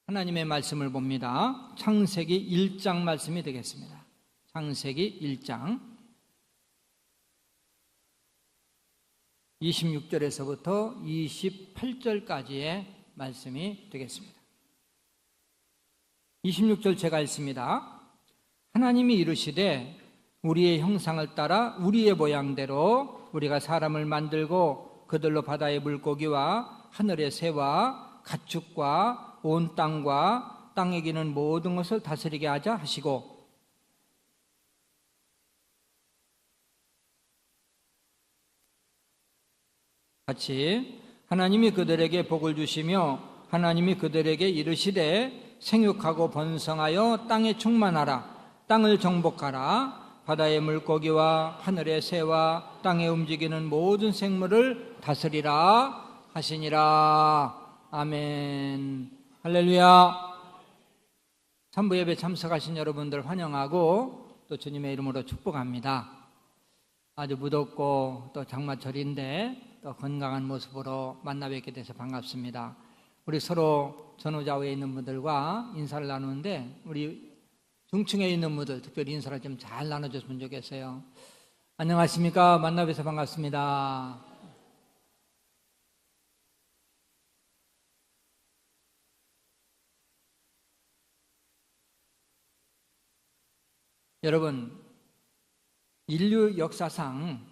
하나님의 말씀을 봅니다. 창세기 1장 말씀이 되겠습니다. 창세기 1장 26절에서부터 28절까지의 말씀이 되겠습니다. 26절 제가 읽습니다. 하나님이 이르시되 우리의 형상을 따라 우리의 모양대로 우리가 사람을 만들고 그들로 바다의 물고기와 하늘의 새와 가축과 온 땅과 땅에 기는 모든 것을 다스리게 하자 하시고, 같이 하나님이 그들에게 복을 주시며 하나님이 그들에게 이르시되 생육하고 번성하여 땅에 충만하라. 땅을 정복하라. 바다의 물고기와 하늘의 새와 땅에 움직이는 모든 생물을 다스리라 하시니라. 아멘. 할렐루야. 삼부 예배 참석하신 여러분들 환영하고 또 주님의 이름으로 축복합니다. 아주 무덥고 또 장마철인데 또 건강한 모습으로 만나 뵙게 돼서 반갑습니다. 우리 서로 전후좌우에 있는 분들과 인사를 나누는데 우리 중층에 있는 분들 특별히 인사를 좀 잘 나눠줬으면 좋겠어요. 안녕하십니까? 만나 뵈서 반갑습니다. 여러분, 인류 역사상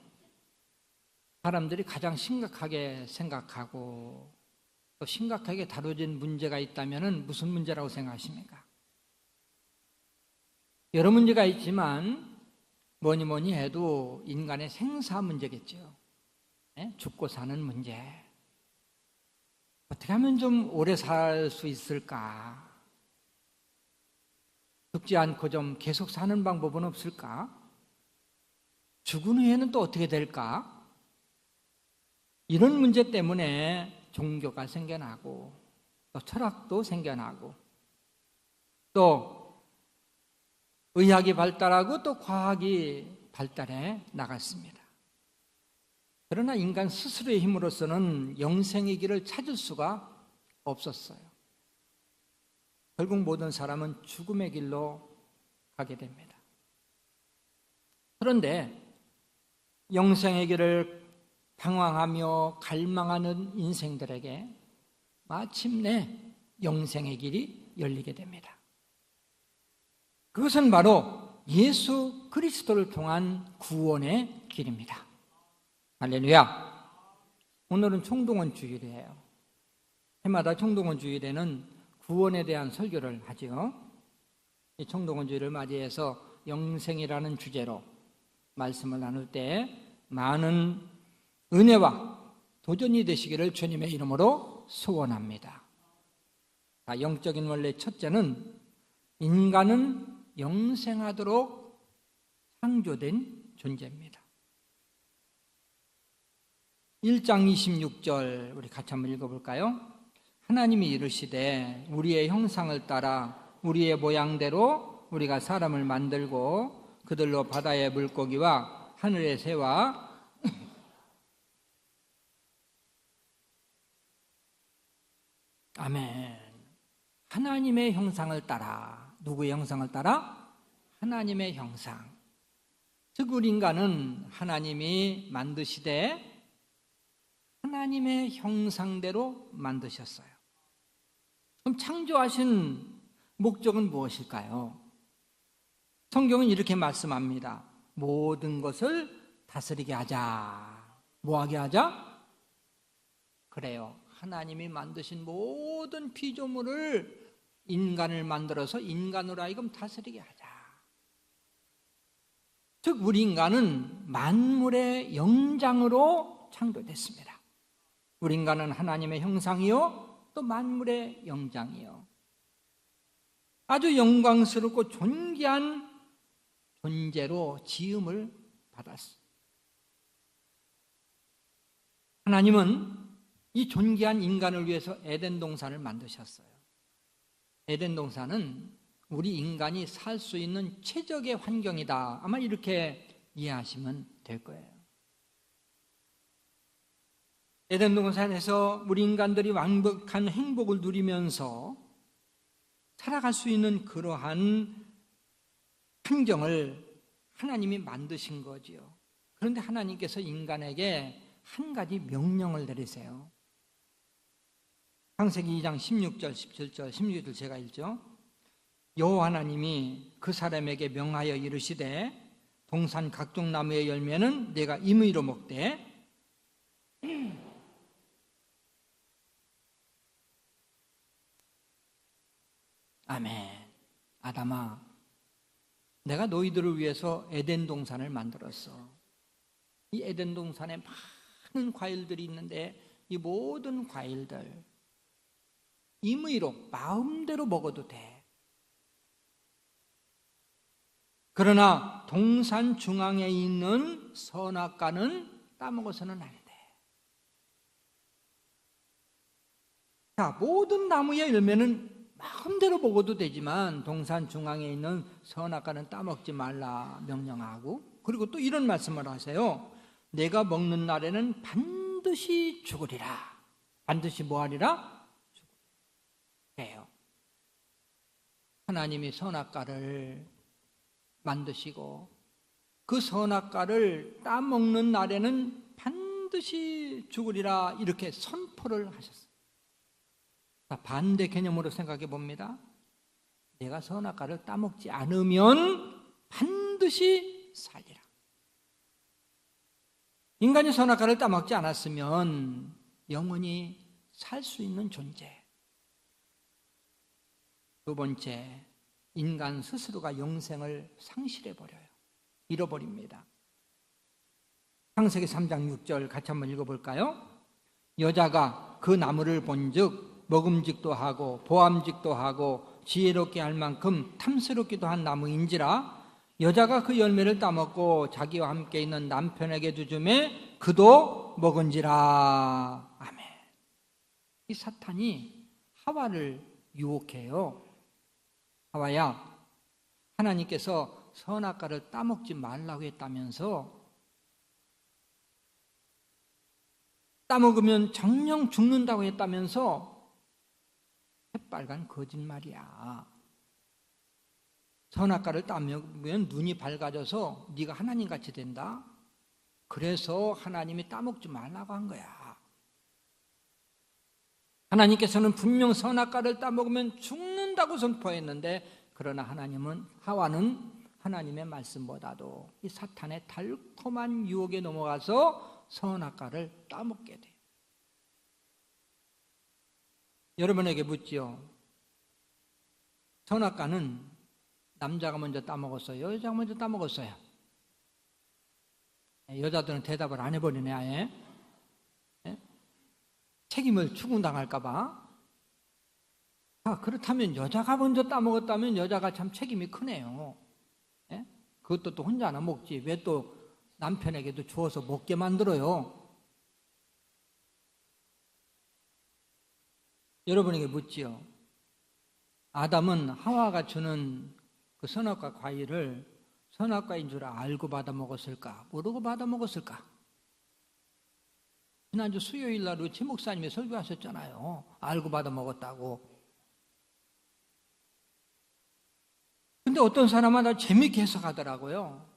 사람들이 가장 심각하게 생각하고 또 심각하게 다뤄진 문제가 있다면 무슨 문제라고 생각하십니까? 여러 문제가 있지만 뭐니 해도 인간의 생사 문제겠죠. 죽고 사는 문제. 어떻게 하면 좀 오래 살 수 있을까? 죽지 않고 좀 계속 사는 방법은 없을까? 죽은 후에는 또 어떻게 될까? 이런 문제 때문에 종교가 생겨나고 또 철학도 생겨나고 또 의학이 발달하고 또 과학이 발달해 나갔습니다. 그러나 인간 스스로의 힘으로서는 영생의 길을 찾을 수가 없었어요. 결국 모든 사람은 죽음의 길로 가게 됩니다. 그런데 영생의 길을 방황하며 갈망하는 인생들에게 마침내 영생의 길이 열리게 됩니다. 그것은 바로 예수 그리스도를 통한 구원의 길입니다. 할렐루야. 오늘은 총동원 주일이에요. 해마다 총동원 주일에는 구원에 대한 설교를 하죠. 이 총동원 주일을 맞이해서 영생이라는 주제로 말씀을 나눌 때 많은 은혜와 도전이 되시기를 주님의 이름으로 소원합니다. 영적인 원래 첫째는 인간은 영생하도록 창조된 존재입니다. 1장 26절 우리 같이 한번 읽어볼까요? 하나님이 이르시되 우리의 형상을 따라 우리의 모양대로 우리가 사람을 만들고 그들로 바다의 물고기와 하늘의 새와 아멘. 하나님의 형상을 따라. 누구의 형상을 따라? 하나님의 형상. 즉 우리 인간은 하나님이 만드시되 하나님의 형상대로 만드셨어요. 그럼 창조하신 목적은 무엇일까요? 성경은 이렇게 말씀합니다. 모든 것을 다스리게 하자. 뭐하게 하자? 그래요. 하나님이 만드신 모든 피조물을 인간을 만들어서 인간으로 하여금 다스리게 하자. 즉 우리 인간은 만물의 영장으로 창조됐습니다. 우리 인간은 하나님의 형상이요 또 만물의 영장이요 아주 영광스럽고 존귀한 존재로 지음을 받았습니다. 하나님은 이 존귀한 인간을 위해서 에덴 동산을 만드셨어요. 에덴 동산은 우리 인간이 살 수 있는 최적의 환경이다. 아마 이렇게 이해하시면 될 거예요. 에덴 동산에서 우리 인간들이 완벽한 행복을 누리면서 살아갈 수 있는 그러한 환경을 하나님이 만드신 거지요. 그런데 하나님께서 인간에게 한 가지 명령을 내리세요. 창세기 2장 16절, 17절, 16절 제가 읽죠. 여호와 하나님이 그 사람에게 명하여 이르시되 동산 각종 나무의 열매는 내가 임의로 먹되 아멘. 아담아, 내가 너희들을 위해서 에덴 동산을 만들었어. 이 에덴 동산에 많은 과일들이 있는데 이 모든 과일들 임의로 마음대로 먹어도 돼. 그러나 동산 중앙에 있는 선악과는 따먹어서는 안 돼. 자, 모든 나무의 열매는 마음대로 먹어도 되지만 동산 중앙에 있는 선악과는 따먹지 말라 명령하고, 그리고 또 이런 말씀을 하세요. 내가 먹는 날에는 반드시 죽으리라. 반드시 뭐하리라? 죽으리라. 하나님이 선악과를 만드시고 그 선악과를 따먹는 날에는 반드시 죽으리라 이렇게 선포를 하셨어요. 반대 개념으로 생각해 봅니다. 내가 선악과를 따먹지 않으면 반드시 살리라. 인간이 선악과를 따먹지 않았으면 영원히 살 수 있는 존재. 두 번째, 인간 스스로가 영생을 상실해버려요. 잃어버립니다. 창세기 3장 6절 같이 한번 읽어볼까요? 여자가 그 나무를 본즉 먹음직도 하고 보암직도 하고 지혜롭게 할 만큼 탐스럽기도 한 나무인지라 여자가 그 열매를 따먹고 자기와 함께 있는 남편에게도 주매 그도 먹은지라. 아멘. 이 사탄이 하와를 유혹해요. 하와야, 하나님께서 선악과를 따먹지 말라고 했다면서 따먹으면 정령 죽는다고 했다면서 새빨간 거짓말이야. 선악과를 따먹으면 눈이 밝아져서 네가 하나님같이 된다. 그래서 하나님이 따먹지 말라고 한 거야. 하나님께서는 분명 선악과를 따먹으면 죽는다고 선포했는데 그러나 하와는 하나님의 말씀보다도 이 사탄의 달콤한 유혹에 넘어가서 선악과를 따먹게 돼요. 여러분에게 묻지요. 선악과는 남자가 먼저 따먹었어요? 여자가 먼저 따먹었어요? 여자들은 대답을 안 해버리네 아예. 책임을 추궁당할까 봐. 그렇다면 여자가 먼저 따먹었다면 여자가 참 책임이 크네요. 그것도 또 혼자 안 먹지. 왜 또 남편에게도 주어서 먹게 만들어요? 여러분에게 묻지요. 아담은 하와가 주는 그 선악과 과일을 선악과인 줄 알고 받아 먹었을까? 모르고 받아 먹었을까? 지난주 수요일 날 우리 최 목사님이 설교하셨잖아요. 알고 받아 먹었다고. 근데 어떤 사람은 다 재밌게 해석하더라고요.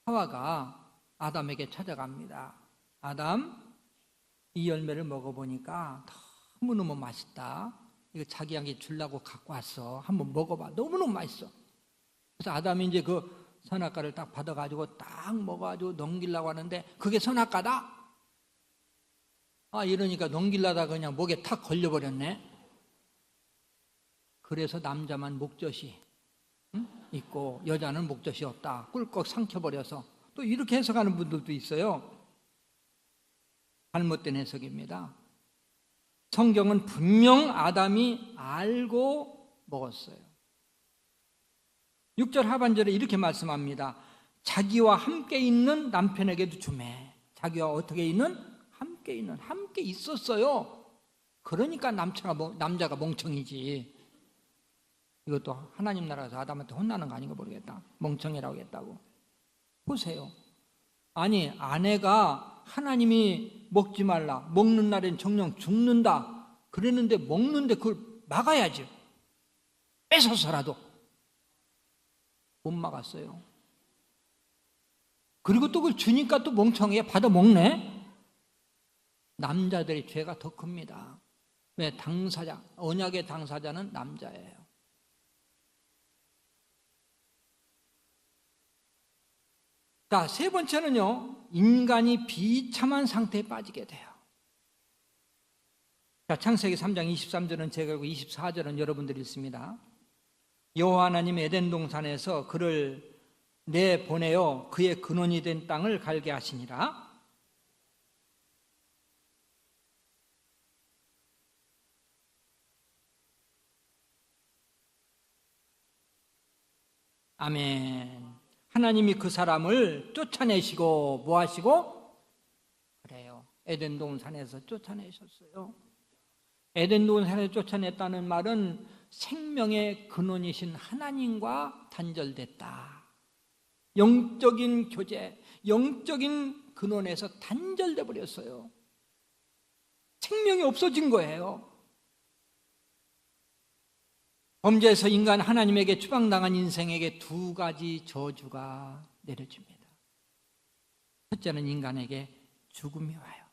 하와가 아담에게 찾아갑니다. 아담, 이 열매를 먹어보니까 너무너무 맛있다. 이거 자기에게 주려고 갖고 왔어. 한번 먹어봐. 너무너무 맛있어. 그래서 아담이 이제 그 선악과를 딱 받아가지고 딱 먹어가지고 넘기려고 하는데 그게 선악과다? 이러니까 넘기려다 그냥 목에 탁 걸려버렸네. 그래서 남자만 목젖이 있고 여자는 목젖이 없다. 꿀꺽 삼켜버려서 또 이렇게 해석하는 분들도 있어요. 잘못된 해석입니다. 성경은 분명 아담이 알고 먹었어요. 6절 하반절에 이렇게 말씀합니다. 자기와 함께 있는 남편에게도 주매. 자기와 어떻게 있는? 함께 있었어요. 그러니까 남자가 멍청이지. 이것도 하나님 나라에서 아담한테 혼나는 거 아닌가 모르겠다. 멍청이라고 했다고. 보세요. 아니, 아내가 하나님이 먹지 말라. 먹는 날엔 정령 죽는다. 그랬는데 먹는데 그걸 막아야죠. 뺏어서라도 못 막았어요. 그리고 또 그걸 주니까 또 멍청하게 받아 먹네. 남자들의 죄가 더 큽니다. 왜? 당사자, 언약의 당사자는 남자예요. 자, 세 번째는요, 인간이 비참한 상태에 빠지게 돼요. 자, 창세기 3장 23절은 제가 읽고 24절은 여러분들이 읽습니다. 여호와 하나님 에덴 동산에서 그를 내보내어 그의 근원이 된 땅을 갈게 하시니라. 아멘. 하나님이 그 사람을 쫓아내시고 뭐 하시고? 그래요. 에덴 동산에서 쫓아내셨어요. 에덴 동산에서 쫓아냈다는 말은 생명의 근원이신 하나님과 단절됐다. 영적인 교제, 영적인 근원에서 단절돼 버렸어요. 생명이 없어진 거예요. 범죄에서 인간 하나님에게 추방당한 인생에게 두 가지 저주가 내려집니다. 첫째는 인간에게 죽음이 와요.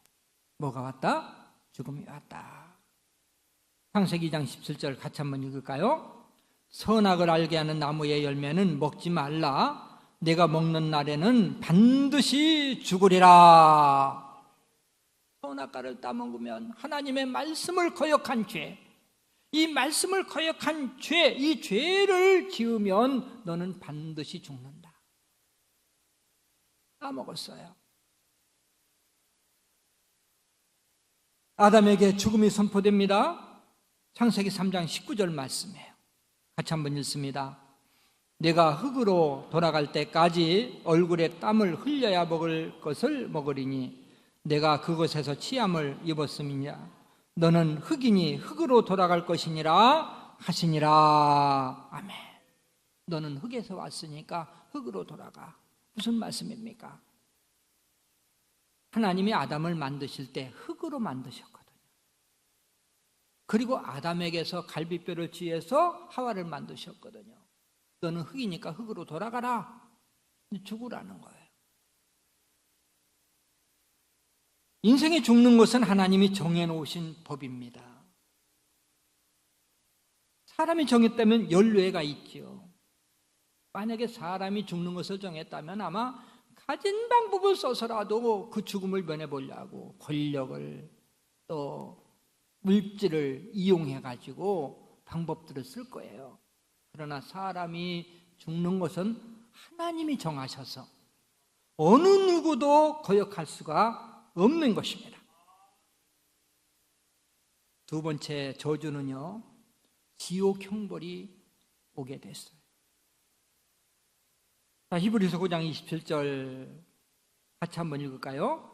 뭐가 왔다? 죽음이 왔다. 창세기 2장 17절 같이 한번 읽을까요? 선악을 알게 하는 나무의 열매는 먹지 말라. 내가 먹는 날에는 반드시 죽으리라. 선악과를 따먹으면 하나님의 말씀을 거역한 죄, 이 말씀을 거역한 죄, 이 죄를 지으면 너는 반드시 죽는다. 따먹었어요. 아담에게 죽음이 선포됩니다. 창세기 3장 19절 말씀이에요. 같이 한번 읽습니다. 내가 흙으로 돌아갈 때까지 얼굴에 땀을 흘려야 먹을 것을 먹으리니 내가 그곳에서 치함을 입었음이냐. 너는 흙이니 흙으로 돌아갈 것이니라 하시니라. 아멘. 너는 흙에서 왔으니까 흙으로 돌아가. 무슨 말씀입니까? 하나님이 아담을 만드실 때 흙으로 만드셨거든요. 그리고 아담에게서 갈비뼈를 취해서 하와를 만드셨거든요. 너는 흙이니까 흙으로 돌아가라. 죽으라는 거예요. 인생이 죽는 것은 하나님이 정해놓으신 법입니다. 사람이 정했다면 연례가 있지요. 만약에 사람이 죽는 것을 정했다면 아마 가진 방법을 써서라도 그 죽음을 면해보려고 권력을 또 물질을 이용해가지고 방법들을 쓸 거예요. 그러나 사람이 죽는 것은 하나님이 정하셔서 어느 누구도 거역할 수가 없는 것입니다. 두 번째 저주는요, 지옥 형벌이 오게 됐어요. 자, 히브리서 9장 27절 같이 한번 읽을까요?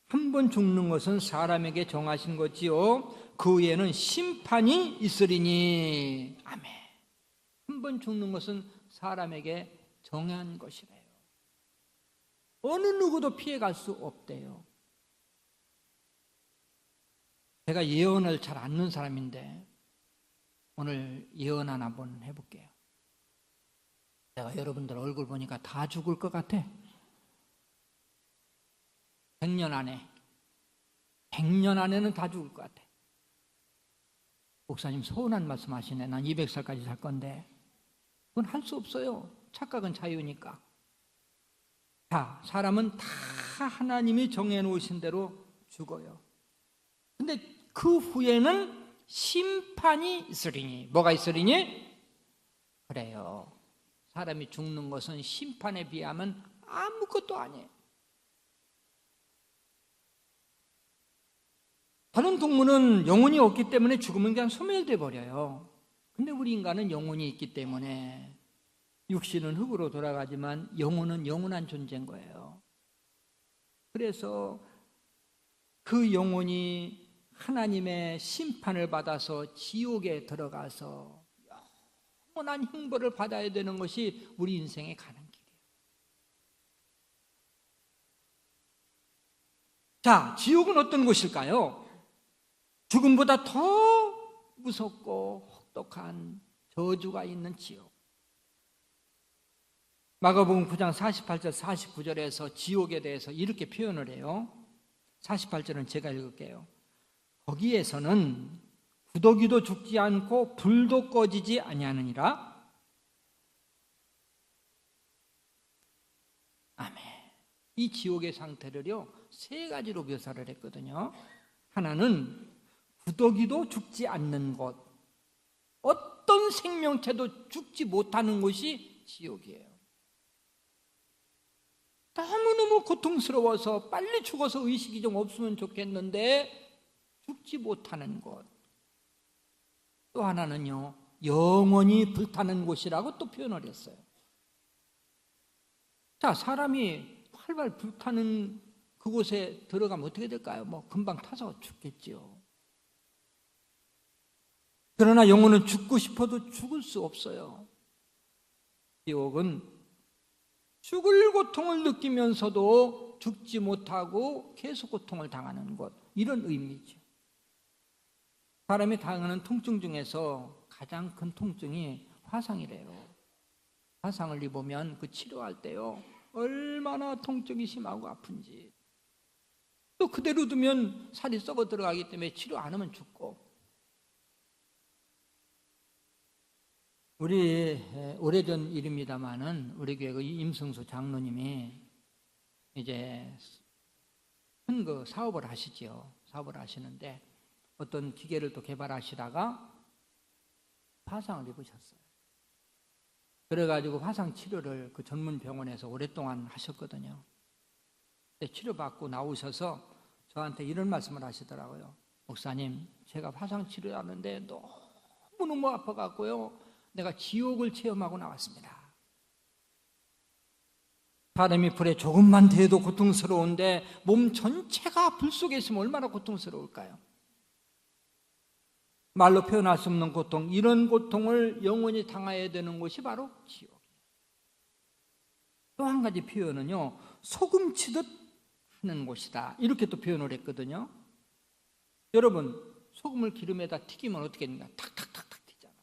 한 번 죽는 것은 사람에게 정하신 것이요 그 후에는 심판이 있으리니. 아멘. 한 번 죽는 것은 사람에게 정한 것이래요. 어느 누구도 피해갈 수 없대요. 제가 예언을 잘 안 넣는 사람인데 오늘 예언 하나 한번 해볼게요. 내가 여러분들 얼굴 보니까 다 죽을 것 같아. 100년 안에는 다 죽을 것 같아. 목사님 서운한 말씀 하시네. 난 200살까지 살 건데. 그건 할 수 없어요. 착각은 자유니까. 자, 사람은 다 하나님이 정해놓으신 대로 죽어요. 근데 그 후에는 심판이 있으리니. 뭐가 있으리니? 그래요. 사람이 죽는 것은 심판에 비하면 아무것도 아니에요. 다른 동물은 영혼이 없기 때문에 죽으면 그냥 소멸돼 버려요. 근데 우리 인간은 영혼이 있기 때문에 육신은 흙으로 돌아가지만 영혼은 영원한 존재인 거예요. 그래서 그 영혼이 하나님의 심판을 받아서 지옥에 들어가서 영원한 형벌을 받아야 되는 것이 우리 인생에 가는 길이에요. 자, 지옥은 어떤 곳일까요? 죽음보다 더 무섭고 혹독한 저주가 있는 지옥. 마가복음 9장 48절 49절에서 지옥에 대해서 이렇게 표현을 해요. 48절은 제가 읽을게요. 거기에서는 구더기도 죽지 않고 불도 꺼지지 아니하느니라. 아멘. 이 지옥의 상태를요, 세 가지로 묘사를 했거든요. 하나는 구더기도 죽지 않는 곳, 어떤 생명체도 죽지 못하는 곳이 지옥이에요. 너무너무 고통스러워서 빨리 죽어서 의식이 좀 없으면 좋겠는데 죽지 못하는 곳. 또 하나는요, 영원히 불타는 곳이라고 또 표현을 했어요. 자, 사람이 활발 불타는 그곳에 들어가면 어떻게 될까요? 뭐 금방 타서 죽겠지요. 그러나 영혼은 죽고 싶어도 죽을 수 없어요. 지옥은 죽을 고통을 느끼면서도 죽지 못하고 계속 고통을 당하는 것, 이런 의미죠. 사람이 당하는 통증 중에서 가장 큰 통증이 화상이래요. 화상을 입으면 그 치료할 때요, 얼마나 통증이 심하고 아픈지. 또 그대로 두면 살이 썩어 들어가기 때문에 치료 안 하면 죽고. 우리 오래전 일입니다마는 우리 교회 임승수 장로님이 이제 큰 그 사업을 하시지요. 사업을 하시는데 어떤 기계를 또 개발하시다가 화상을 입으셨어요. 그래가지고 화상 치료를 그 전문 병원에서 오랫동안 하셨거든요. 근데 치료받고 나오셔서 저한테 이런 말씀을 하시더라고요. 목사님, 제가 화상 치료하는데 너무너무 아파갖고요, 내가 지옥을 체험하고 나왔습니다. 사람이 불에 조금만 대도 고통스러운데 몸 전체가 불 속에 있으면 얼마나 고통스러울까요? 말로 표현할 수 없는 고통, 이런 고통을 영원히 당해야 되는 곳이 바로 지옥이에요. 또 한 가지 표현은요, 소금 치듯 하는 곳이다, 이렇게 또 표현을 했거든요. 여러분, 소금을 기름에다 튀기면 어떻게 됩니까? 탁탁탁탁 튀잖아요.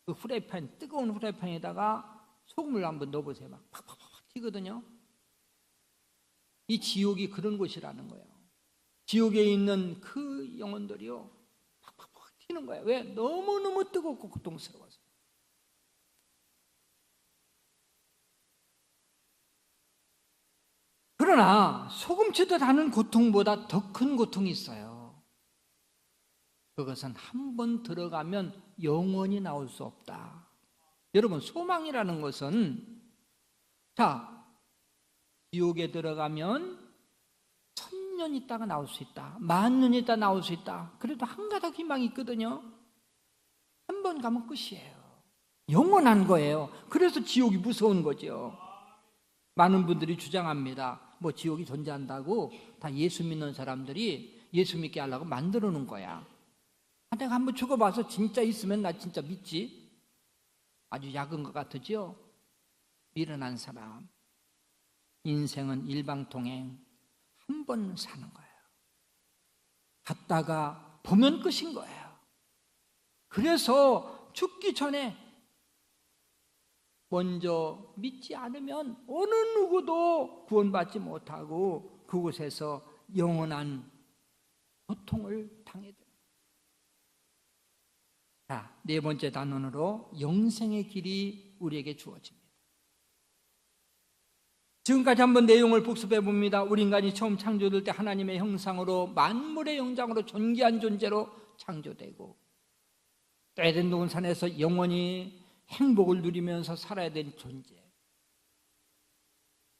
그 후라이팬, 뜨거운 후라이팬에다가 소금을 한번 넣어보세요. 막 팍팍팍 튀거든요. 이 지옥이 그런 곳이라는 거예요. 지옥에 있는 그 영혼들이요, 팍팍팍 튀는 거예요. 왜? 너무너무 뜨겁고 고통스러워서. 그러나 소금 치듯 하는 고통보다 더 큰 고통이 있어요. 그것은 한 번 들어가면 영원히 나올 수 없다. 여러분, 소망이라는 것은, 자, 지옥에 들어가면 1000년 있다가 나올 수 있다, 10,000년 있다가 나올 수 있다. 그래도 한 가닥 희망이 있거든요. 한 번 가면 끝이에요. 영원한 거예요. 그래서 지옥이 무서운 거죠. 많은 분들이 주장합니다. 뭐 지옥이 존재한다고 다 예수 믿는 사람들이 예수 믿게 하려고 만들어 놓은 거야. 내가 한번 죽어봐서 진짜 있으면 나 진짜 믿지. 아주 약은 것 같으죠? 미련한 사람. 인생은 일방통행, 한 번 사는 거예요. 갔다가 보면 끝인 거예요. 그래서 죽기 전에 먼저 믿지 않으면 어느 누구도 구원받지 못하고 그곳에서 영원한 고통을 당해야 됩니다. 자, 네 번째 단원으로 영생의 길이 우리에게 주어집니다. 지금까지 한번 내용을 복습해 봅니다. 우리 인간이 처음 창조될 때 하나님의 형상으로 만물의 영장으로 존귀한 존재로 창조되고 또 에덴 동산에서 영원히 행복을 누리면서 살아야 될 존재.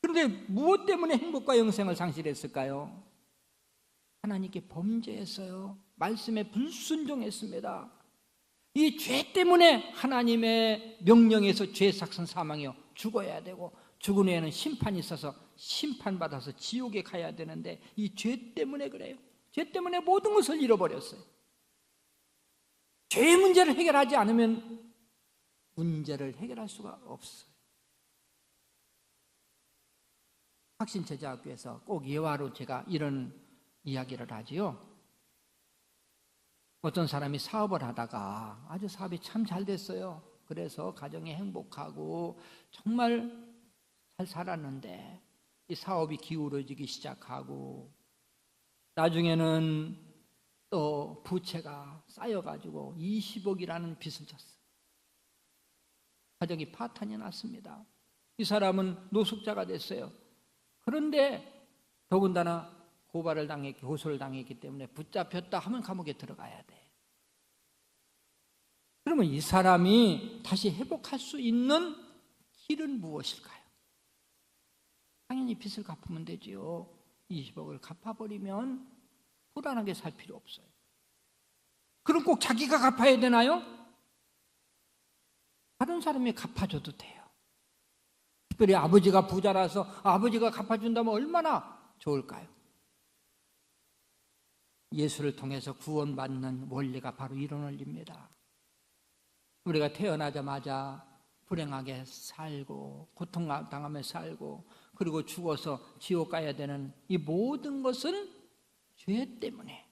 그런데 무엇 때문에 행복과 영생을 상실했을까요? 하나님께 범죄했어요. 말씀에 불순종했습니다. 이 죄 때문에 하나님의 명령에서 죄 삭선 사망이요, 죽어야 되고 죽은 후에는 심판이 있어서 심판받아서 지옥에 가야 되는데 이 죄 때문에 그래요. 죄 때문에 모든 것을 잃어버렸어요. 죄의 문제를 해결하지 않으면 문제를 해결할 수가 없어요. 확신제자학교에서 꼭 예화로 제가 이런 이야기를 하지요. 어떤 사람이 사업을 하다가 아주 사업이 참 잘 됐어요. 그래서 가정이 행복하고 정말 잘 살았는데 이 사업이 기울어지기 시작하고 나중에는 또 부채가 쌓여가지고 20억이라는 빚을 졌어요. 가정이 파탄이 났습니다. 이 사람은 노숙자가 됐어요. 그런데 더군다나 고소를 당했기 때문에 붙잡혔다 하면 감옥에 들어가야 돼. 그러면 이 사람이 다시 회복할 수 있는 길은 무엇일까요? 당연히 빚을 갚으면 되지요. 20억을 갚아버리면 불안하게 살 필요 없어요. 그럼 꼭 자기가 갚아야 되나요? 다른 사람이 갚아줘도 돼요. 특별히 아버지가 부자라서 아버지가 갚아준다면 얼마나 좋을까요? 예수를 통해서 구원받는 원리가 바로 이런 원리입니다. 우리가 태어나자마자 불행하게 살고 고통당하며 살고 그리고 죽어서 지옥 가야 되는 이 모든 것은 죄 때문에.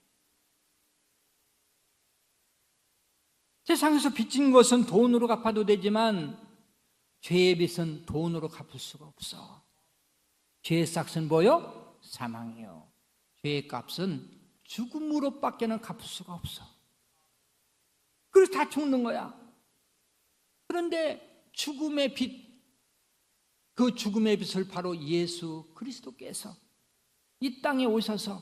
세상에서 빚진 것은 돈으로 갚아도 되지만 죄의 빚은 돈으로 갚을 수가 없어. 죄의 삭은 뭐요? 사망이요. 죄의 값은 죽음으로 밖에는 갚을 수가 없어. 그래서 다 죽는 거야. 그런데 죽음의 빚, 그 죽음의 빚을 바로 예수 그리스도께서 이 땅에 오셔서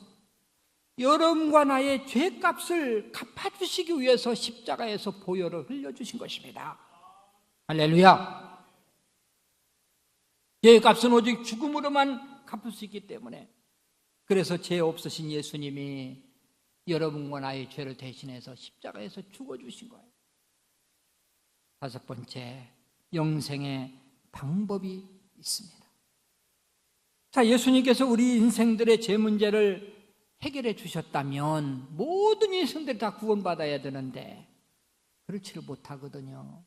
여러분과 나의 죄값을 갚아주시기 위해서 십자가에서 보혈을 흘려주신 것입니다. 할렐루야. 죄값은 오직 죽음으로만 갚을 수 있기 때문에 그래서 죄 없으신 예수님이 여러분과 나의 죄를 대신해서 십자가에서 죽어주신 거예요. 다섯 번째, 영생의 방법이 있습니다. 자, 예수님께서 우리 인생들의 죄 문제를 해결해 주셨다면 모든 인생들이 다 구원받아야 되는데 그렇지를 못하거든요.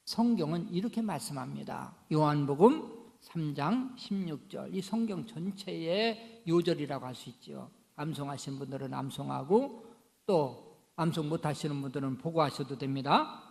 성경은 이렇게 말씀합니다. 요한복음 3장 16절, 이 성경 전체의 요절이라고 할 수 있죠. 암송하신 분들은 암송하고 또 암송 못하시는 분들은 보고하셔도 됩니다.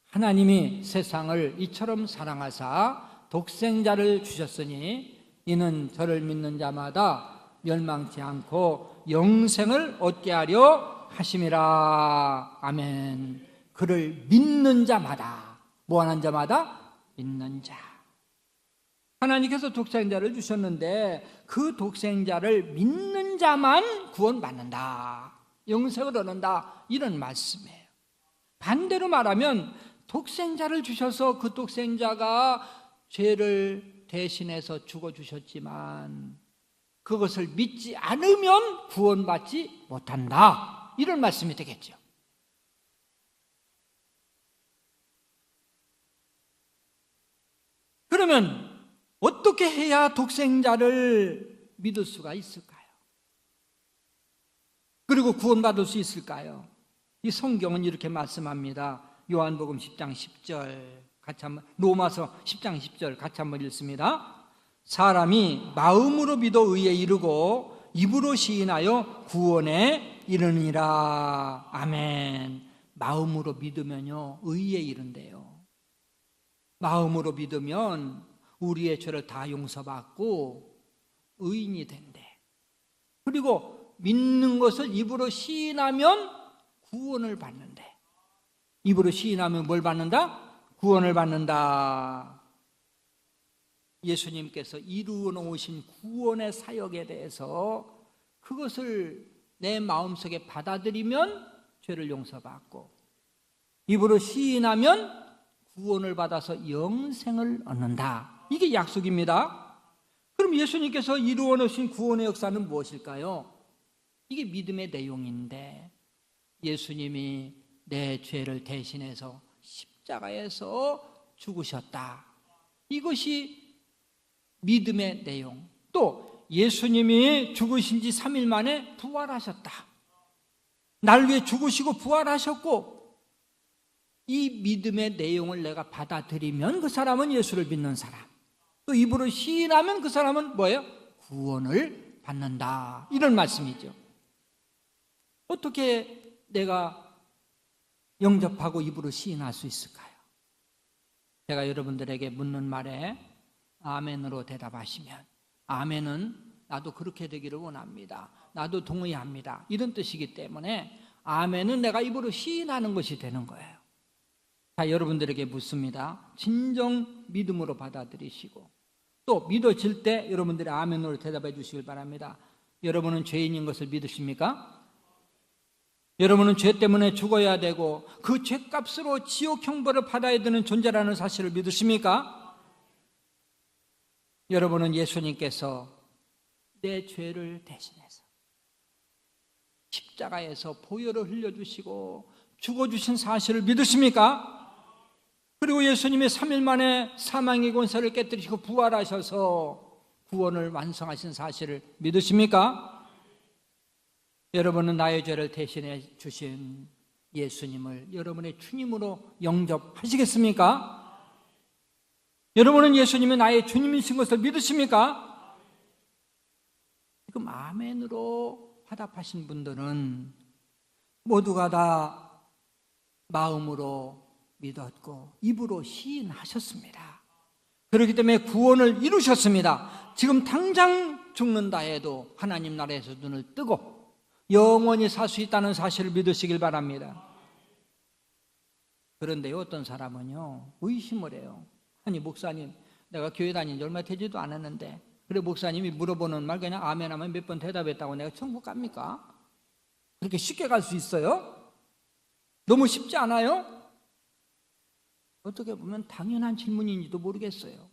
하나님이 세상을 이처럼 사랑하사 독생자를 주셨으니 이는 저를 믿는 자마다 멸망치 않고 영생을 얻게 하려 하심이라. 아멘. 그를 믿는 자마다, 뭐하는 자마다? 믿는 자. 하나님께서 독생자를 주셨는데 그 독생자를 믿는 자만 구원받는다, 영생을 얻는다, 이런 말씀이에요. 반대로 말하면 독생자를 주셔서 그 독생자가 죄를 대신해서 죽어주셨지만 그것을 믿지 않으면 구원받지 못한다, 이런 말씀이 되겠죠. 그러면 어떻게 해야 독생자를 믿을 수가 있을까요? 그리고 구원받을 수 있을까요? 이 성경은 이렇게 말씀합니다. 요한복음 10장 10절 같이 한번, 로마서 10장 10절 같이 한번 읽습니다. 사람이 마음으로 믿어 의에 이르고 입으로 시인하여 구원에 이르니라. 아멘. 마음으로 믿으면요 의에 이른대요. 마음으로 믿으면 우리의 죄를 다 용서받고 의인이 된대. 그리고 믿는 것을 입으로 시인하면 구원을 받는데, 입으로 시인하면 뭘 받는다? 구원을 받는다. 예수님께서 이루어 놓으신 구원의 사역에 대해서 그것을 내 마음속에 받아들이면 죄를 용서받고, 입으로 시인하면 구원을 받아서 영생을 얻는다. 이게 약속입니다. 그럼 예수님께서 이루어 놓으신 구원의 역사는 무엇일까요? 이게 믿음의 내용인데, 예수님이 내 죄를 대신해서 십자가에서 죽으셨다, 이것이 믿음의 내용. 또 예수님이 죽으신 지 3일 만에 부활하셨다. 날 위해 죽으시고 부활하셨고, 이 믿음의 내용을 내가 받아들이면 그 사람은 예수를 믿는 사람, 또 입으로 시인하면 그 사람은 뭐예요? 구원을 받는다, 이런 말씀이죠. 어떻게 내가 영접하고 입으로 시인할 수 있을까요? 제가 여러분들에게 묻는 말에 아멘으로 대답하시면, 아멘은 나도 그렇게 되기를 원합니다, 나도 동의합니다, 이런 뜻이기 때문에 아멘은 내가 입으로 시인하는 것이 되는 거예요. 자, 여러분들에게 묻습니다. 진정 믿음으로 받아들이시고 또 믿어질 때 여러분들이 아멘으로 대답해 주시길 바랍니다. 여러분은 죄인인 것을 믿으십니까? 여러분은 죄 때문에 죽어야 되고 그 죄값으로 지옥 형벌을 받아야 되는 존재라는 사실을 믿으십니까? 여러분은 예수님께서 내 죄를 대신해서 십자가에서 보혈을 흘려주시고 죽어주신 사실을 믿으십니까? 그리고 예수님이 3일 만에 사망의 권세를 깨뜨리시고 부활하셔서 구원을 완성하신 사실을 믿으십니까? 여러분은 나의 죄를 대신해 주신 예수님을 여러분의 주님으로 영접하시겠습니까? 여러분은 예수님이 나의 주님이신 것을 믿으십니까? 지금 아멘으로 화답하신 분들은 모두가 다 마음으로 믿었고 입으로 시인하셨습니다. 그렇기 때문에 구원을 이루셨습니다. 지금 당장 죽는다 해도 하나님 나라에서 눈을 뜨고 영원히 살 수 있다는 사실을 믿으시길 바랍니다. 그런데 어떤 사람은요, 의심을 해요. 아니 목사님, 내가 교회 다닌 지 얼마 되지도 않았는데 그래 목사님이 물어보는 말 그냥 아멘 하면 몇 번 대답했다고 내가 천국 갑니까? 그렇게 쉽게 갈 수 있어요? 너무 쉽지 않아요? 어떻게 보면 당연한 질문인지도 모르겠어요.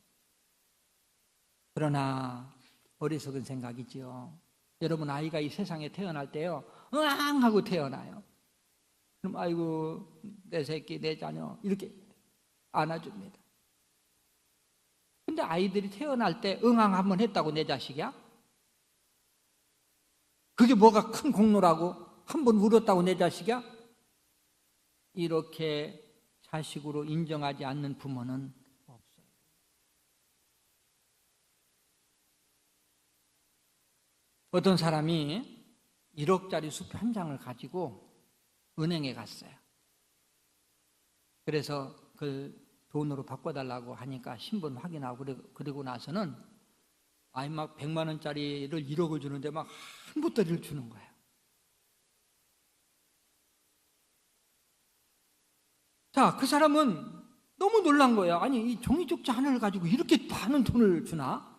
그러나 어리석은 생각이지요. 여러분 아이가 이 세상에 태어날 때요, 으앙 하고 태어나요. 그럼 아이고 내 새끼 내 자녀 이렇게 안아줍니다. 근데 아이들이 태어날 때 응앙 한번 했다고 내 자식이야? 그게 뭐가 큰 공로라고? 한번 울었다고 내 자식이야? 이렇게 자식으로 인정하지 않는 부모는 없어요. 어떤 사람이 1억짜리 수표 한 장을 가지고 은행에 갔어요. 그래서 그 돈으로 바꿔달라고 하니까 신분 확인하고 그리고 나서는 아이 막 100만 원짜리를 1억을 주는데 막 한 보따리를 주는 거예요. 자, 그 사람은 너무 놀란 거예요. 아니 이 종이족자 하나를 가지고 이렇게 많은 돈을 주나?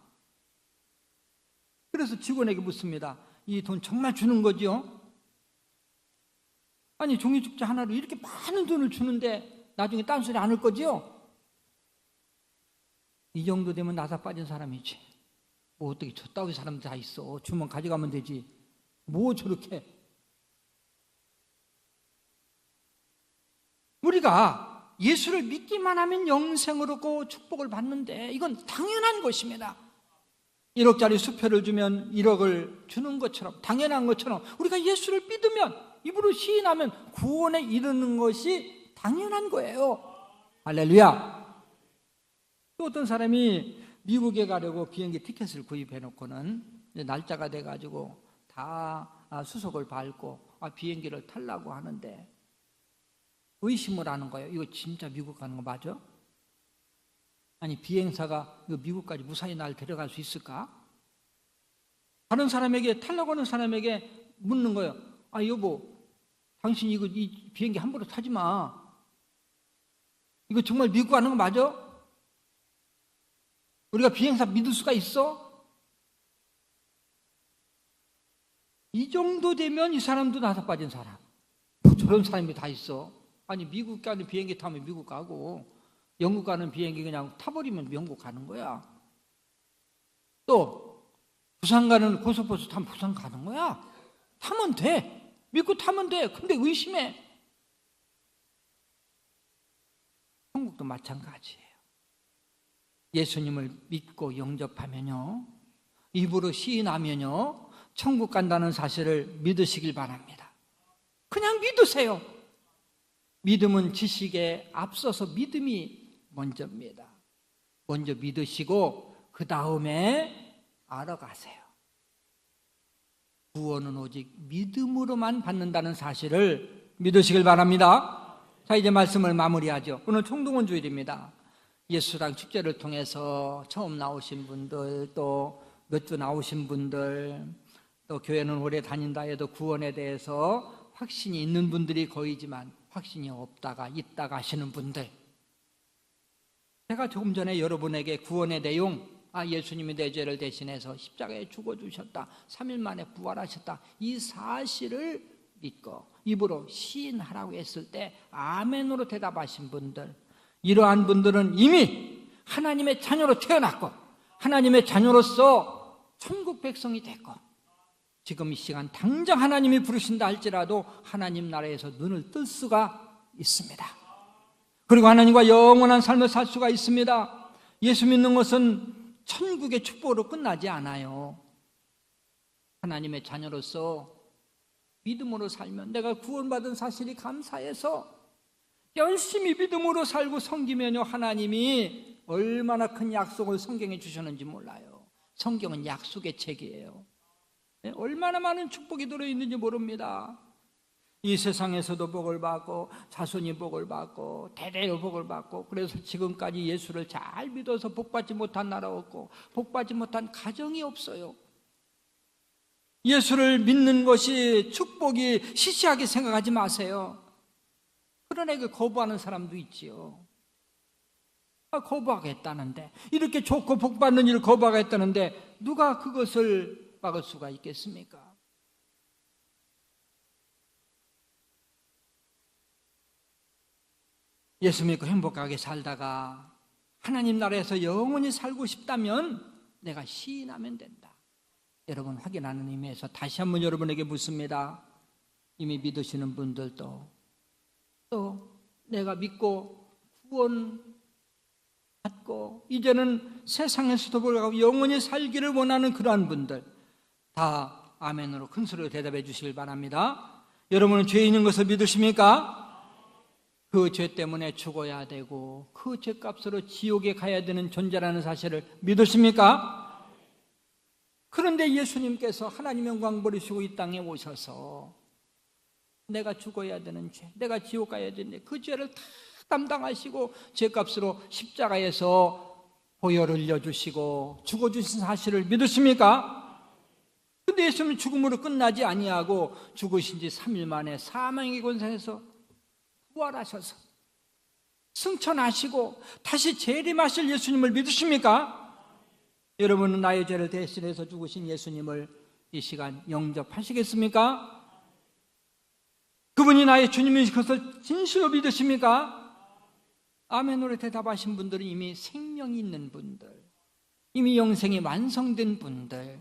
그래서 직원에게 묻습니다. 이 돈 정말 주는 거죠? 아니 종이족자 하나로 이렇게 많은 돈을 주는데 나중에 딴소리 안 할 거죠? 이 정도 되면 나사 빠진 사람이지. 뭐 어떻게 저 따위 사람들 다 있어. 주면 가져가면 되지. 뭐 저렇게. 우리가 예수를 믿기만 하면 영생을 얻고 축복을 받는데 이건 당연한 것입니다. 1억짜리 수표를 주면 1억을 주는 것처럼 당연한 것처럼 우리가 예수를 믿으면 입으로 시인하면 구원에 이르는 것이 당연한 거예요. 할렐루야. 또 어떤 사람이 미국에 가려고 비행기 티켓을 구입해 놓고는 날짜가 돼가지고 다 수속을 밟고 비행기를 타려고 하는데 의심을 하는 거예요. 이거 진짜 미국 가는 거 맞아? 아니 비행사가 이거 미국까지 무사히 날 데려갈 수 있을까? 다른 사람에게 타려고 하는 사람에게 묻는 거예요. 아 여보, 당신 이 비행기 함부로 타지 마. 이거 정말 미국 가는 거 맞아? 우리가 비행사 믿을 수가 있어? 이 정도 되면 이 사람도 나사 빠진 사람. 뭐 저런 사람이 다 있어. 아니 미국 가는 비행기 타면 미국 가고 영국 가는 비행기 그냥 타버리면 영국 가는 거야. 또 부산 가는 고속버스 타면 부산 가는 거야. 타면 돼. 믿고 타면 돼. 근데 의심해. 한국도 마찬가지예요. 예수님을 믿고 영접하면요, 입으로 시인하면요, 천국 간다는 사실을 믿으시길 바랍니다. 그냥 믿으세요. 믿음은 지식에 앞서서 믿음이 먼저입니다. 먼저 믿으시고 그 다음에 알아가세요. 구원은 오직 믿음으로만 받는다는 사실을 믿으시길 바랍니다. 자, 이제 말씀을 마무리하죠. 오늘 총동원 주일입니다. 예수당 축제를 통해서 처음 나오신 분들, 또 몇 주 나오신 분들, 또 교회는 오래 다닌다 해도 구원에 대해서 확신이 있는 분들이 거의지만 확신이 없다가 있다가 하시는 분들, 제가 조금 전에 여러분에게 구원의 내용, 예수님이 내 죄를 대신해서 십자가에 죽어주셨다, 3일 만에 부활하셨다, 이 사실을 믿고 입으로 시인하라고 했을 때 아멘으로 대답하신 분들, 이러한 분들은 이미 하나님의 자녀로 태어났고 하나님의 자녀로서 천국 백성이 됐고, 지금 이 시간 당장 하나님이 부르신다 할지라도 하나님 나라에서 눈을 뜰 수가 있습니다. 그리고 하나님과 영원한 삶을 살 수가 있습니다. 예수 믿는 것은 천국의 축복으로 끝나지 않아요. 하나님의 자녀로서 믿음으로 살면, 내가 구원받은 사실이 감사해서 열심히 믿음으로 살고 섬기면요, 하나님이 얼마나 큰 약속을 성경에 주셨는지 몰라요. 성경은 약속의 책이에요. 얼마나 많은 축복이 들어있는지 모릅니다. 이 세상에서도 복을 받고 자손이 복을 받고 대대로 복을 받고, 그래서 지금까지 예수를 잘 믿어서 복받지 못한 나라 없고 복받지 못한 가정이 없어요. 예수를 믿는 것이 축복이 시시하게 생각하지 마세요. 그러나 그 거부하는 사람도 있지요. 거부하겠다는데, 이렇게 좋고 복받는 일을 거부하겠다는데 누가 그것을 막을 수가 있겠습니까? 예수 믿고 행복하게 살다가 하나님 나라에서 영원히 살고 싶다면 내가 시인하면 된다. 여러분, 확인하는 의미에서 다시 한번 여러분에게 묻습니다. 이미 믿으시는 분들도, 또 내가 믿고 구원 받고 이제는 세상에서도 불구하고 영원히 살기를 원하는 그러한 분들, 다 아멘으로 큰 소리로 대답해 주시길 바랍니다. 여러분은 죄 있는 것을 믿으십니까? 그 죄 때문에 죽어야 되고 그 죄값으로 지옥에 가야 되는 존재라는 사실을 믿으십니까? 그런데 예수님께서 하나님의 영광 버리시고 이 땅에 오셔서 내가 죽어야 되는 죄, 내가 지옥 가야 되는데 그 죄를 다 담당하시고 죄값으로 십자가에서 보혈을 흘려주시고 죽어주신 사실을 믿으십니까? 근데 예수님은 죽음으로 끝나지 아니하고 죽으신 지 3일 만에 사망의 권세에서 부활하셔서 승천하시고 다시 재림하실 예수님을 믿으십니까? 여러분은 나의 죄를 대신해서 죽으신 예수님을 이 시간 영접하시겠습니까? 그분이 나의 주님인 것을 진실로 믿으십니까? 아멘으로 대답하신 분들은 이미 생명이 있는 분들, 이미 영생이 완성된 분들,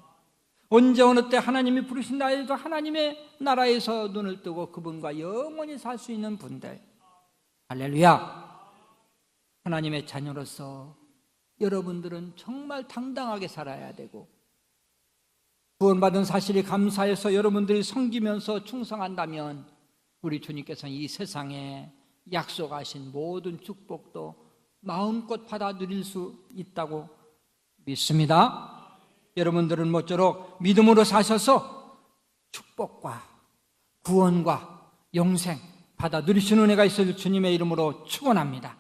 언제 어느 때 하나님이 부르신다 해도 하나님의 나라에서 눈을 뜨고 그분과 영원히 살 수 있는 분들, 할렐루야! 하나님의 자녀로서 여러분들은 정말 당당하게 살아야 되고, 구원받은 사실이 감사해서 여러분들이 섬기면서 충성한다면 우리 주님께서는 이 세상에 약속하신 모든 축복도 마음껏 받아 누릴 수 있다고 믿습니다. 여러분들은 모쪼록 믿음으로 사셔서 축복과 구원과 영생 받아 누리시는 은혜가 있을 주님의 이름으로 축원합니다.